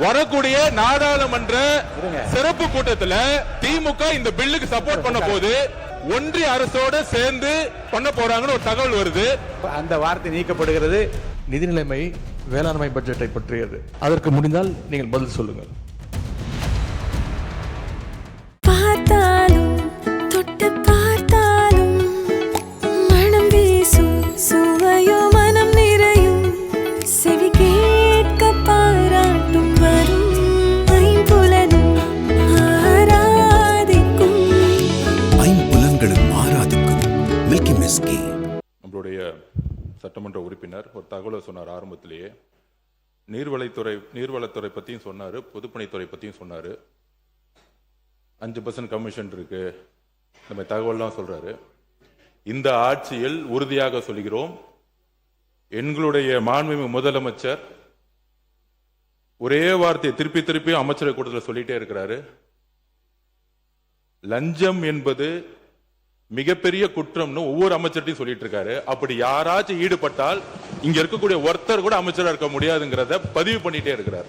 வரக்கூடிய நாடாளுமன்ற சிறப்பு கூட்டத்தில் திமுக இந்த பில்லுக்கு சப்போர்ட் பண்ண போது ஒன்றிய அரசோட சேர்ந்து பண்ண போறாங்கன்னு ஒரு தகவல் வருது. அந்த வார்த்தை நீக்கப்படுகிறது. நிதி நிலைமை வேளாண்மை பட்ஜெட்டை பற்றியது. அதற்கு முடிந்தால் நீங்கள் பதில் சொல்லுங்கள். நம்மளுடைய சட்டமன்ற உறுப்பினர் ஒரு தகவலை சொன்னார். ஆரம்பத்திலேயே நீர்வளத்துறை பத்தியும் சொன்னாரு, பொதுப்பணித்துறை பத்தியும் சொன்னாரு. 5% கமிஷன் இருக்கு, நம்ம தகவல்லாம் சொல்றாரு. இந்த ஆட்சியில் உறுதியாக சொல்கிறோம், எங்களுடைய மாண்புமிகு முதலமைச்சர் ஒரே வார்த்தையை திருப்பி திருப்பி அமைச்சரவை கூட்டத்தில் சொல்லிட்டே இருக்கிறாரு. லஞ்சம் என்பது மிகப்பெரிய குற்றம்னு ஒவ்வொரு அமைச்சர்ட்டையும் சொல்லிட்டு இருக்காரு. அப்படி யாராச்சும் ஈடுபட்டால் இங்க இருக்கக்கூடிய ஒருத்தர் கூட அமைச்சரா இருக்க முடியாதுங்கிறத பதிவு பண்ணிட்டே இருக்கிறார்.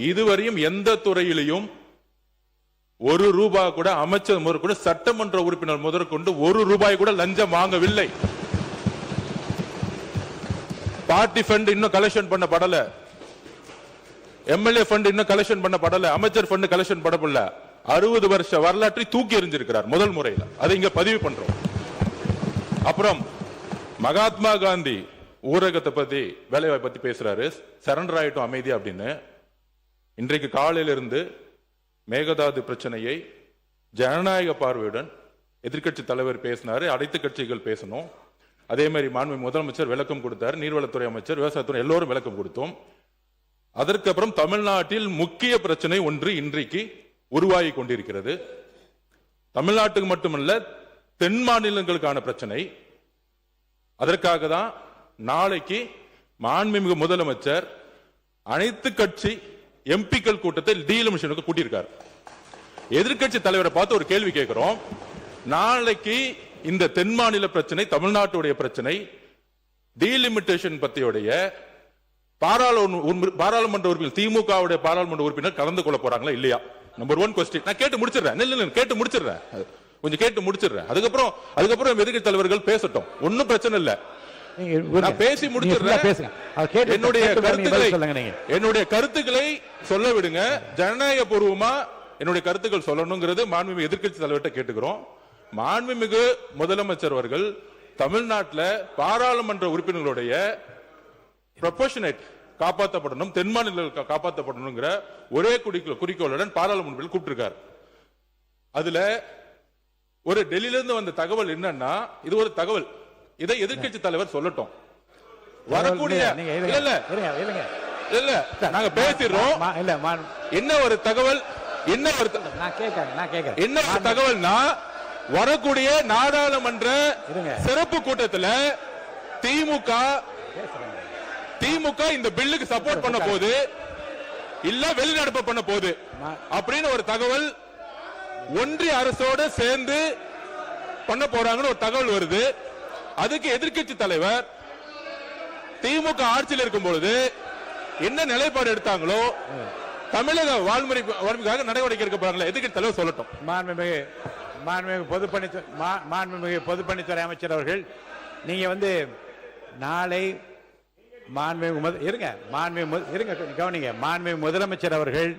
இதுவரையும் எந்த துறையிலையும் ₹1 கூட அமைச்சர் முதல் கூட சட்டமன்ற உறுப்பினர் முதற்கொண்டு ₹1 கூட லஞ்சம் வாங்கவில்லை. பார்ட்டி ஃபண்ட் இன்னும் கலெக்ஷன் பண்ணப்படல, எம்எல்ஏ ஃபண்ட் இன்னும் கலெக்ஷன் பண்ணப்படல, அமைச்சர் ஃபண்ட் கலெக்ஷன் பண்ணப்படல. 60 வருஷ வரலாற்றை தூக்கி எறிஞ்சிருக்கிறார் முதல் முறையில். அதை இங்க பதிவு பண்றோம். அப்புறம் மகாத்மா காந்தி ஊரகத்தை பத்தி, வேலைவாய்ப்பை பத்தி பேசுறாரு. சரண்டர் ஆயிட்டும் அமைதி அப்படின்னு. இன்றைக்கு காலையில இருந்து மேகதாது பிரச்சனையை ஜனநாயக பார்வையுடன் எதிர்கட்சி தலைவர் பேசினாரு, அனைத்து கட்சிகள் பேசணும். அதே மாதிரி மாண்புமிகு முதலமைச்சர் விளக்கம் கொடுத்தார், நீர்வளத்துறை அமைச்சர், விவசாயத்துறை எல்லோரும் விளக்கம் கொடுத்தோம். அதற்கப்புறம் தமிழ்நாட்டில் முக்கிய பிரச்சனை ஒன்று இன்றைக்கு உருவாகி கொண்டிருக்கிறது. தமிழ்நாட்டுக்கு மட்டுமல்ல, தென் மாநிலங்களுக்கான பிரச்சனை. அதற்காக தான் நாளைக்கு மாண்புமிகு முதலமைச்சர் அனைத்து கட்சி எம்பிக்கள் கூட்டத்தை டீலிமிட்டேஷனுக்கு கூட்டியிருக்கார். எதிர்கட்சி தலைவரை பார்த்து ஒரு கேள்வி கேட்கிறோம். நாளைக்கு இந்த தென் மாநில பிரச்சனை, தமிழ்நாட்டுடைய பிரச்சனை, டீலிமிட்டேஷன் பத்தியுடைய பாராளுமன்ற உறுப்பினர், திமுகவுடைய பாராளுமன்ற உறுப்பினர் கலந்து கொள்ள போறாங்களா இல்லையா? Number 1 question. நான் கேட்டு முடிச்சிடுறேன், கேட்டு முடிச்சிடுறேன், கொஞ்சம் கேட்டு முடிச்சிடுறேன். அதுக்கப்புறம் எதிர்க்கட்சி தலைவர்கள் பேசட்டும், ஒன்னும் பிரச்சனை இல்ல. நான் பேசி முடிச்சிடுறேன். என்னுடைய கருத்துக்களை சொல்ல விடுங்க. ஜனநாயக பூர்வமா என்னுடைய கருத்துக்கள் சொல்லணுங்கிறது மாண்புமிகு எதிர்க்கட்சி தலைவர்கிட்ட கேட்டுக்கிறோம். மாண்புமிகு முதலமைச்சர் அவர்கள் தமிழ்நாட்டில் பாராளுமன்ற உறுப்பினர்களுடைய ப்ரொபோர்ஷனேட் காப்பாற்றப்படணும், தென் மாநிலங்கள் காப்பாற்றப்படணுங்கிற ஒரே குறிக்கோளுடன் பாராளுமன்றத்தில் கூப்பிட்டிருக்கார். அதுல ஒரு டெல்லியிலிருந்து வந்த தகவல் என்னன்னா, இது ஒரு தகவல், இதை எதிர்க்கட்சி தலைவர் சொல்லட்டும். வரக்கூடிய இல்ல நாங்க பேசிடுறோம். என்ன ஒரு தகவல், என்ன ஒரு தகவல்னா, வரக்கூடிய நாடாளுமன்ற சிறப்பு கூட்டத்தில் திமுக இந்த பில்லுக்கு சப்போர்ட் பண்ண போது இல்ல வெளிநடப்பு பண்ண போது அப்படின்னு ஒரு தகவல் ஒன்றிய அரசோட சேர்ந்து பண்ண போறாங்கன்னு ஒரு தகவல் வருது. அதுக்கு எதிர்க்கட்சி தலைவர் திமுக ஆட்சியில் இருக்கும் பொழுது என்ன நிலைப்பாடு எடுத்தாங்களோ, தமிழக வாழ்முறைக்காக நடவடிக்கை எடுக்க போறாங்களா, எதிர்க்கட்சி தலைவர் சொல்லட்டும். மாண்புமிகு பொதுப்பணித்துறை அமைச்சர் அவர்கள், நீங்க நாளை மாண்புமிகு முதலமைச்சர் அவர்கள்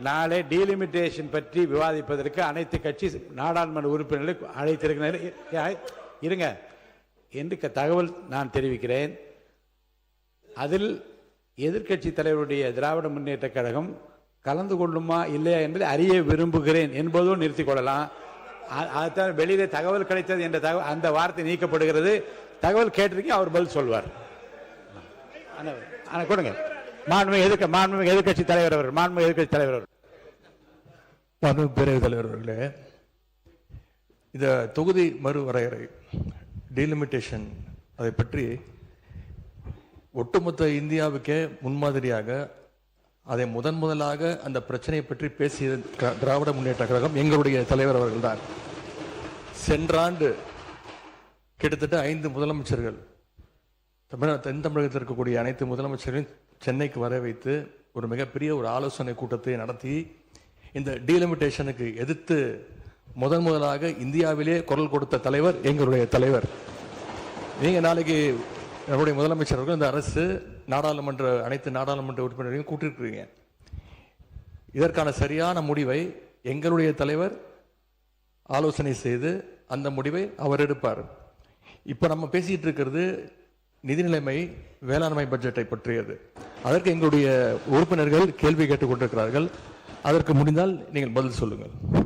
நாளை டீலிமிட்டேஷன் பற்றி விவாதிப்பதற்கு அனைத்து கட்சி நாடாளுமன்ற உறுப்பினர்களை அழைத்திருக்கிறேன் என்று தகவல் நான் தெரிவிக்கிறேன். அதில் எதிர்க்கட்சி தலைவருடைய திராவிட முன்னேற்ற கழகம் கலந்து கொள்ளுமா இல்லையா என்பதை அறிய விரும்புகிறேன் என்பதோடு நிறுத்திக் கொள்ளலாம். அதுதான் வெளியிலே தகவல் கிடைத்தது என்ற அந்த வார்த்தை நீக்கப்படுகிறது. தகவல் கேட்டிருக்கீங்க, அவர் பதில் சொல்வார். கொடுங்க. மாண்புமிகு எதிர்க்கட்சி தலைவர் அவர்கள், மாண்புமிகு எதிர்க்கட்சி தலைவர் அவர்கள். மாண்புமிகு பேரவைத் தலைவர் அவர்களே, இந்த தொகுதி மறுவரையறை டீலிமிட்டேஷன் அதை பற்றி ஒட்டுமொத்த இந்தியாவுக்கே முன்மாதிரியாக அதை முதலாக அந்த பிரச்சனையை பற்றி பேசிய திராவிட முன்னேற்ற கழகம் எங்களுடைய தலைவர் அவர்கள் தான். சென்ற ஆண்டு கிட்டத்தட்ட 5 முதலமைச்சர்கள் தென் தமிழகத்தில் இருக்கக்கூடிய அனைத்து முதலமைச்சர்களையும் சென்னைக்கு வர வைத்து ஒரு மிகப்பெரிய ஒரு ஆலோசனை கூட்டத்தை நடத்தி இந்த டீலிமிட்டேஷனுக்கு எதிர்த்து முதலாக இந்தியாவிலே குரல் கொடுத்த தலைவர் எங்களுடைய தலைவர். நீங்க நாளைக்கு நம்முடைய முதலமைச்சர் அவர்கள் இந்த அரசு அனைத்து நாடாளுமன்ற உறுப்பினரையும் கூட்டிருக்கிறீங்க. இதற்கான சரியான முடிவை எங்களுடைய தலைவர் ஆலோசனை செய்து அந்த முடிவை அவர் எடுப்பார். இப்ப நம்ம பேசிட்டு இருக்கிறது நிதி நிலைமை வேளாண்மை பட்ஜெட்டை பற்றியது. அதற்கு எங்களுடைய உறுப்பினர்கள் கேள்வி கேட்டுக் கொண்டிருக்கிறார்கள். அதற்கு முடிந்தால் நீங்கள் பதில் சொல்லுங்கள்.